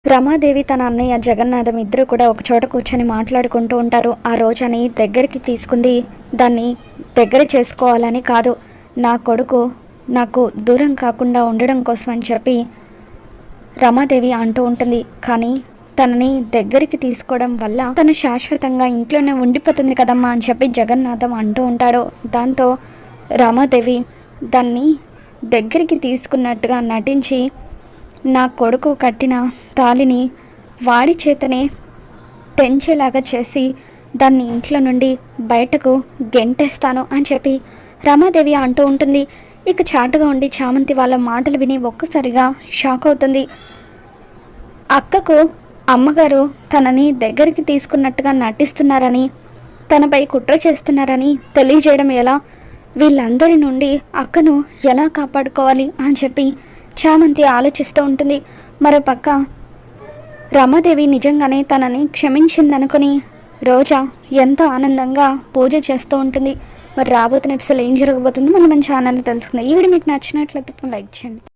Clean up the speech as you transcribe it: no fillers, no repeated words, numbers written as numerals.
రమాదేవి తన అన్నయ్య జగన్నాథం ఇద్దరు కూడా ఒక చోట కూర్చొని మాట్లాడుకుంటూ ఉంటారు. ఆ రోజని దగ్గరికి తీసుకుంది దాన్ని దగ్గర చేసుకోవాలని కాదు, నా కొడుకు నాకు దూరం కాకుండా ఉండడం కోసం అని చెప్పి రమాదేవి అంటూ ఉంటుంది. కానీ తనని దగ్గరికి తీసుకోవడం వల్ల తను శాశ్వతంగా ఇంట్లోనే ఉండిపోతుంది కదమ్మా అని చెప్పి జగన్నాథం అంటూ ఉంటాడు. దాంతో రమాదేవి దాన్ని దగ్గరికి తీసుకున్నట్టుగా నటించి నా కొడుకు కట్టిన తాలిని వాడి చేతనే తెంచేలాగా చేసి దాన్ని ఇంట్లో నుండి బయటకు గెంటేస్తాను అని చెప్పి రమాదేవి అంటూ ఉంటుంది. ఇక చాటుగా ఉండి చామంతి వాళ్ళ మాటలు విని ఒక్కసారిగా షాక్ అవుతుంది. అక్కకు అమ్మగారు తనని దగ్గరికి తీసుకున్నట్టుగా నటిస్తున్నారని, తనపై కుట్ర చేస్తున్నారని తెలియజేయడం ఎలా, వీళ్ళందరి నుండి అక్కను ఎలా కాపాడుకోవాలి అని చెప్పి చామంతి ఆలోచిస్తూ ఉంటుంది. మరోపక్క రమాదేవి నిజంగానే తనని క్షమించిందనుకుని రోజా ఎంతో ఆనందంగా పూజ చేస్తూ ఉంటుంది. మరి రాబోతున్న ఎపిసోడ్ ఏం జరగబోతుందో మళ్ళీ మన ఛానల్ని తెలుసుకుందాం. ఈ వీడియో మీకు నచ్చినట్లయితే లైక్ చేయండి.